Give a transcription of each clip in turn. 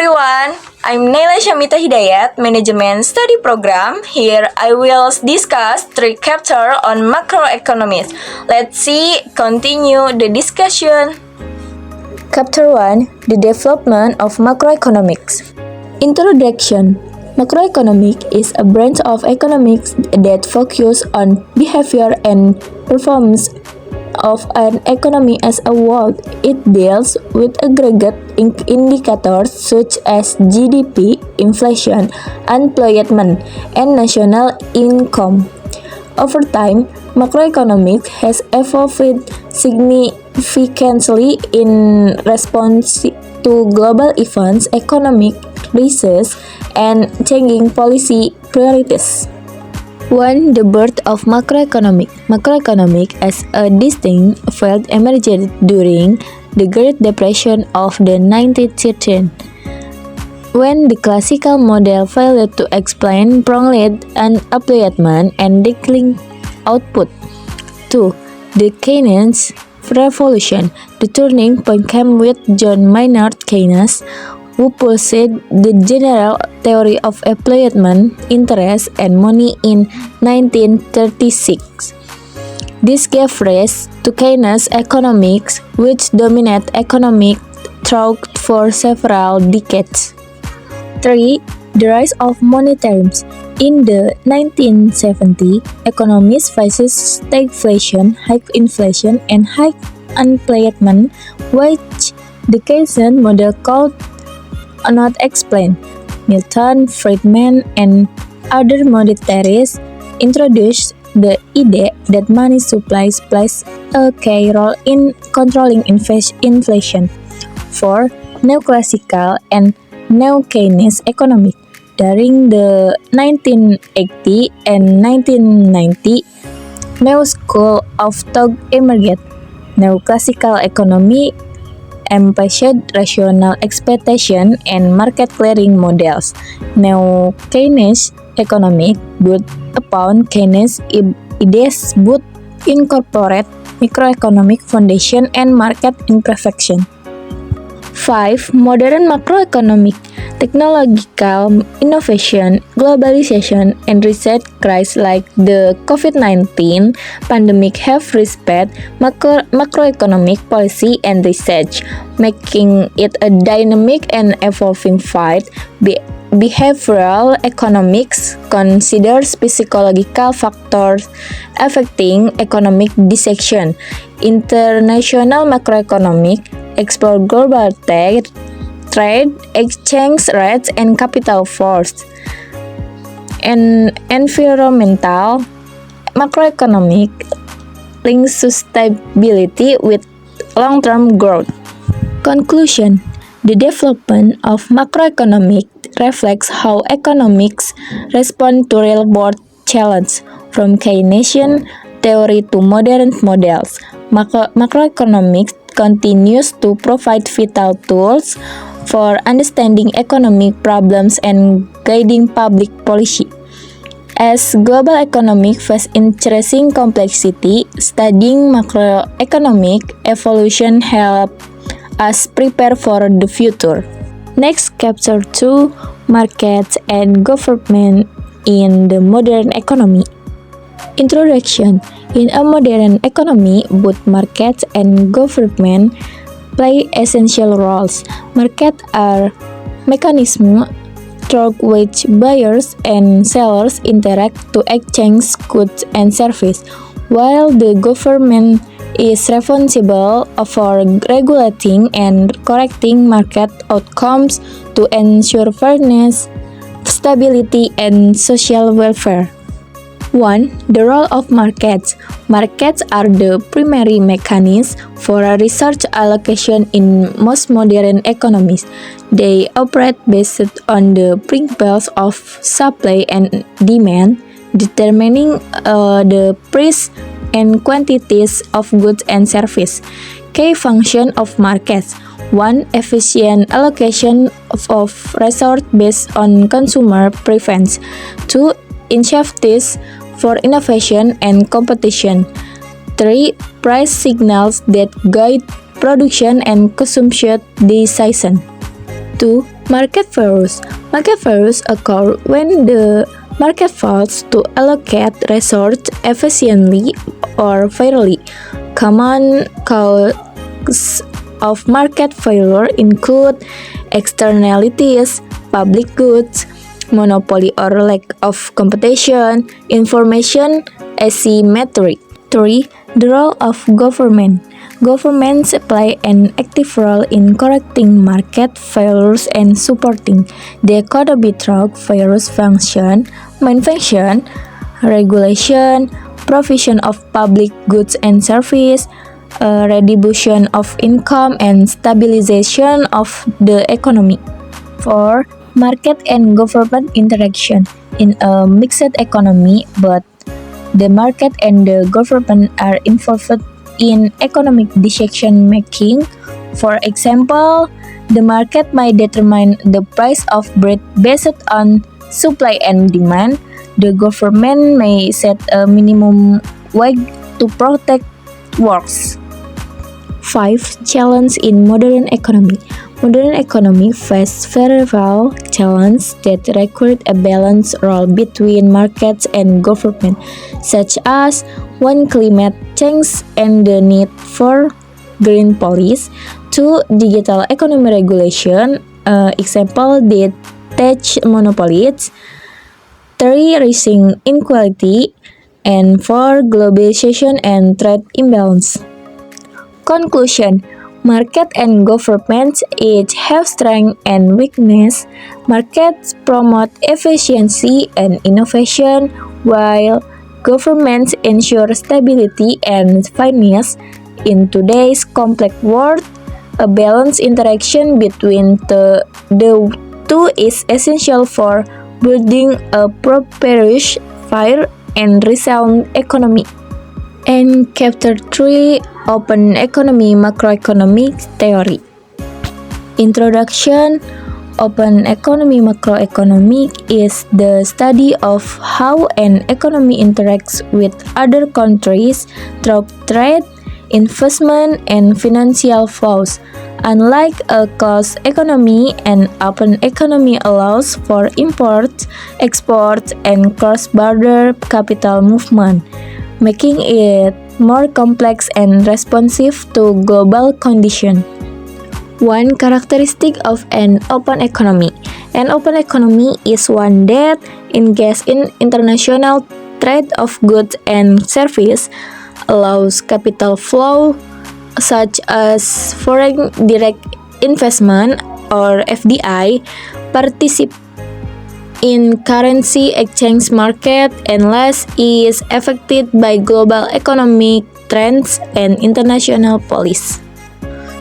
everyone, I'm Naila Shamita Hidayat, Management Study Program. Here I will discuss three chapters on macroeconomics. Let's continue the discussion. Chapter 1, The Development of Macroeconomics. Introduction. Macroeconomics is a branch of economics that focuses on behavior and performance of an economy as a whole. It deals with aggregate indicators such as GDP, inflation, unemployment, and national income. Over time, macroeconomics has evolved significantly in response to global events, economic crises, and changing policy priorities. 1. The birth of macroeconomics. Macroeconomics as a distinct field emerged during the Great Depression of the 1930s, when the classical model failed to explain prolonged unemployment and declining output. 2. The Keynesian Revolution. The turning point came with John Maynard Keynes, who pursued the general theory of employment, interest, and money in 1936. This gave rise to Keynes economics, which dominated economic thought for several decades. 3. The rise of monetarism. In the 1970s, economists faced stagflation, high inflation, and high unemployment, which the Keynesian model could not explain. Milton Friedman and other monetarists introduced the idea that money supply plays a key role in controlling inflation. 4. Neoclassical and Neo-Keynesian economics. During the 1980s and 1990s, new school of thought emerged. Neoclassical economy emphasized rational expectation and market clearing models. Neo-Keynesian economics built upon Keynes' ideas but incorporate microeconomic foundation and market imperfection. 5. Modern macroeconomic. Technological innovation, globalization, and research crises like the COVID-19 pandemic have reshaped macroeconomic policy and research, making it a dynamic and evolving field. Behavioral economics considers psychological factors affecting economic decisions. International macroeconomics explore global trade, exchange rates, and capital flows. And environmental macroeconomic links sustainability with long-term growth. Conclusion. The development of macroeconomics reflects how economics respond to real-world challenges, from Keynesian theory to modern models. Macroeconomics continues to provide vital tools for understanding economic problems and guiding public policy. As global economic faces increasing complexity, studying macroeconomic evolution helps us prepare for the future. Next, chapter 2, Markets and Government in the Modern Economy. Introduction. In a modern economy, both markets and government play essential roles. Markets are mechanisms through which buyers and sellers interact to exchange goods and services, while the government is responsible for regulating and correcting market outcomes to ensure fairness, stability, and social welfare. 1. The role of markets. Markets are the primary mechanism for resource allocation in most modern economies. They operate based on the principles of supply and demand, determining the price and quantities of goods and services. Key function of markets. 1. Efficient allocation of resources based on consumer preference. 2. Incentives for innovation and competition. 3. Price signals that guide production and consumption decisions. 2. Market failures. Market failures occur when the market fails to allocate resources efficiently or fairly. Common causes of market failure include externalities, public goods, monopoly or lack of competition, information asymmetry. 3. The role of government. Governments play an active role in correcting market failures and supporting the economy through various functions, main function, regulation, provision of public goods and services, redistribution of income, and stabilization of the economy. 4. Market and government interaction. In a mixed economy, both the market and the government are involved in economic decision making. For example, the market might determine the price of bread based on supply and demand. The government may set a minimum wage to protect workers. 5. Challenge in modern economy. Modern economy faces several challenges that require a balanced role between markets and government, such as 1. Climate change and the need for green policy. 2. Digital economy regulation, example detach monopolies. 3. Rising inequality. And 4. Globalization and trade imbalance. Conclusion. Market and governments each have strength and weakness. Markets promote efficiency and innovation, while governments ensure stability and fairness. In today's complex world, a balanced interaction between the two is essential for building a prosperous, fair, and resilient economy. And Chapter 3, Open Economy Macroeconomic Theory. Introduction. Open economy macroeconomic is the study of how an economy interacts with other countries through trade, investment, and financial flows. Unlike a closed economy, an open economy allows for imports, exports, and cross-border capital movement, making it more complex and responsive to global conditions. One characteristic of an open economy. An open economy is one that engages in international trade of goods and services, allows capital flow such as foreign direct investment or FDI, participate in currency exchange market, and less is affected by global economic trends and international policy.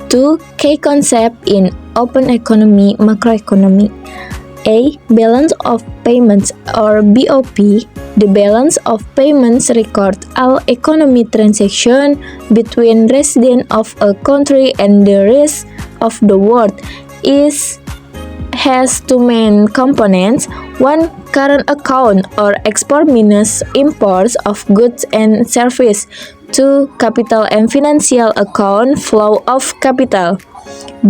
2. Key concept in open economy macroeconomy. A. Balance of payments or BOP. The balance of payments records all economic transactions between residents of a country and the rest of the world. Has two main components. 1. Current account or export minus imports of goods and services. 2. Capital and financial account, flow of capital.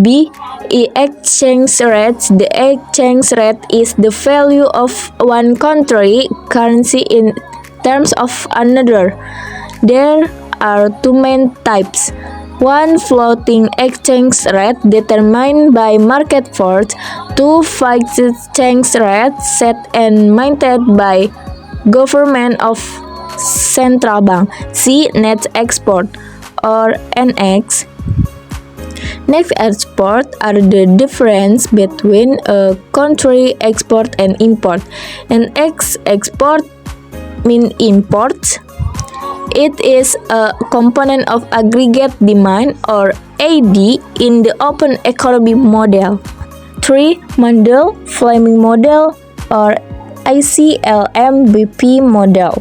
B. Exchange rates. The exchange rate is the value of one country currency in terms of another. There are two main types. 1. Floating exchange rate determined by market force. 2. Fixed exchange rate set and maintained by government of central bank. C. Net export or NX. Net export are the difference between a country export and import. And export mean imports. It is a component of aggregate demand or AD in the open economy model. 3. Mundell-Fleming model or ICLM-BP model.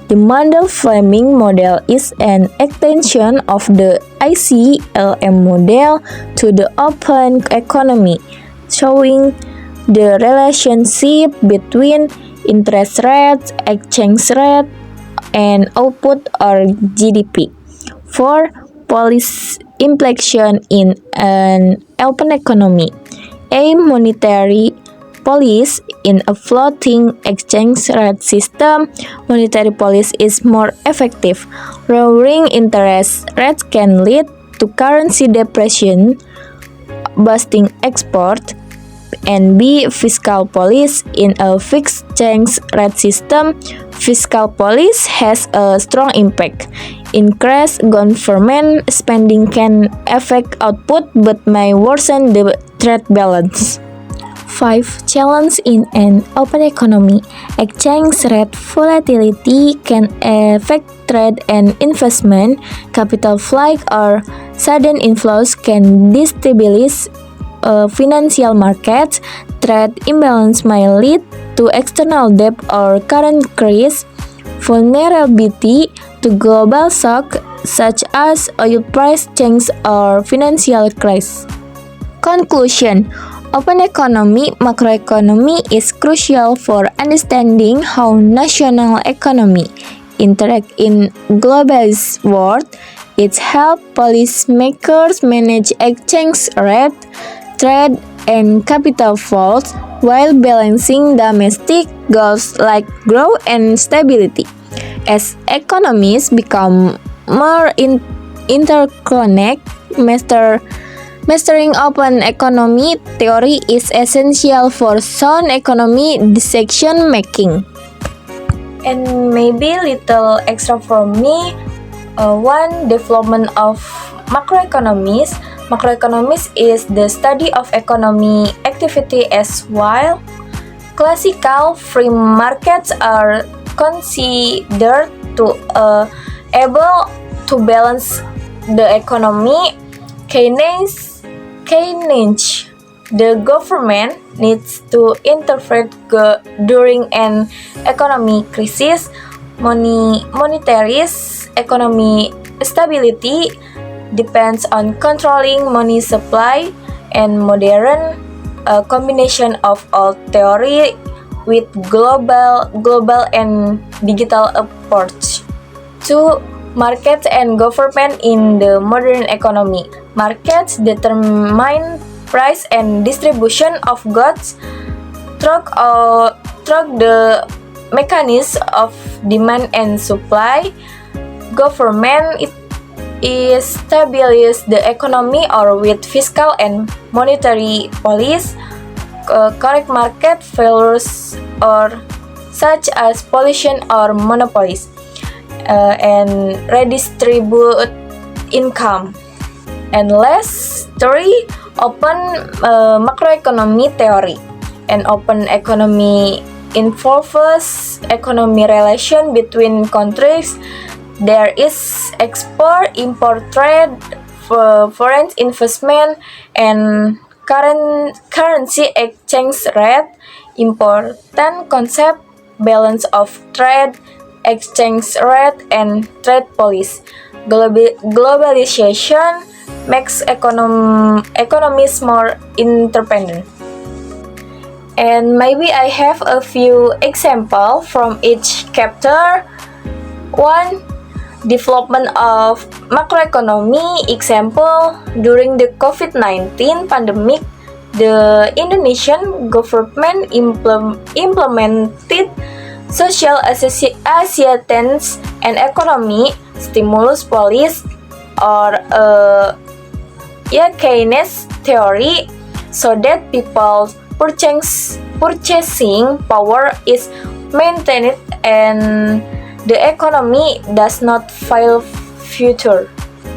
The Mundell-Fleming model is an extension of the ICLM model to the open economy, showing the relationship between interest rates, exchange rate, and output or GDP. 4. Policy implication in an open economy. a monetary policy in a floating exchange rate system, monetary policy is more effective. Lowering interest rates can lead to currency depression, boosting export, and B. Fiscal policy in a fixed exchange rate system. Fiscal policy has a strong impact. Increased government spending can affect output but may worsen the trade balance. 5. Challenge in an open economy. Exchange rate volatility can affect trade and investment. Capital flight or sudden inflows can destabilize financial markets. Trade imbalance may lead to external debt or current crisis. Vulnerability to global shock such as oil price change or financial crisis. Conclusion: open economy macroeconomy is crucial for understanding how national economy interact in globalized world. It helps policymakers manage exchange rate, trade, and capital flows while balancing domestic goals like growth and stability. As economies become more interconnected, mastering open economy theory is essential for sound economy decision making. And maybe little extra from me, one development of macroeconomics. Macroeconomics is the study of economy activity as while classical free markets are considered to able to balance the economy. Keynes, the government needs to intervene during an economic crisis. Monetary economy stability depends on controlling money supply and modern combination of all theory with global and digital approach. 2. Markets and government in the modern economy. Markets determine price and distribution of goods through the mechanism of demand and supply. Government stabilize the economy or with fiscal and monetary policy. Correct market failures or such as pollution or monopolies and redistribute income. And last 3, open macroeconomy theory. An open economy involves economy relation between countries. There is export, import trade, foreign investment, and currency exchange rate. Important concept: balance of trade, exchange rate, and trade policy. Globalization makes economies more interdependent. And maybe I have a few examples from each chapter. 1. Development of macroeconomy. Example, during the COVID-19 pandemic, the Indonesian government implemented social assistance and economy stimulus policy or Keynes theory so that people's purchasing power is maintained and the economy does not fail future.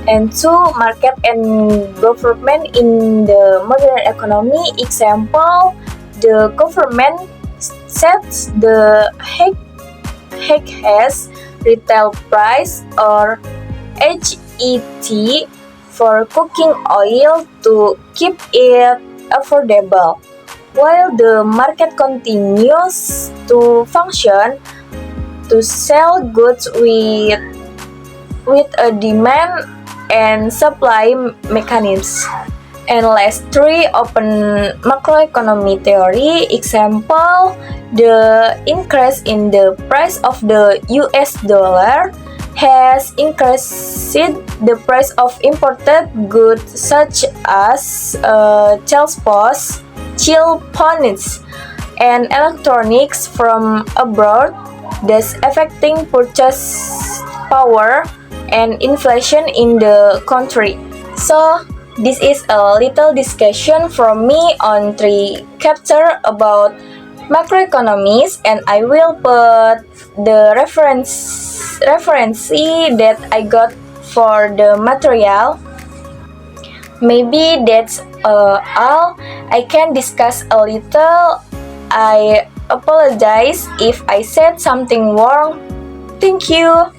And 2. Market and government in the modern economy. Example, the government sets the HEC retail price or HET for cooking oil to keep it affordable, while the market continues to function to sell goods with a demand and supply mechanism. And last 3, open macroeconomy theory. Example, the increase in the price of the US dollar has increased the price of imported goods such as Chelsea Post geopolitics and electronics from abroad, thus affecting purchase power and inflation in the country. So, this is a little discussion from me on three chapter about macroeconomics, and I will put the reference that I got for the material. Maybe that's all I can discuss a little. I apologize if I said something wrong. Thank you.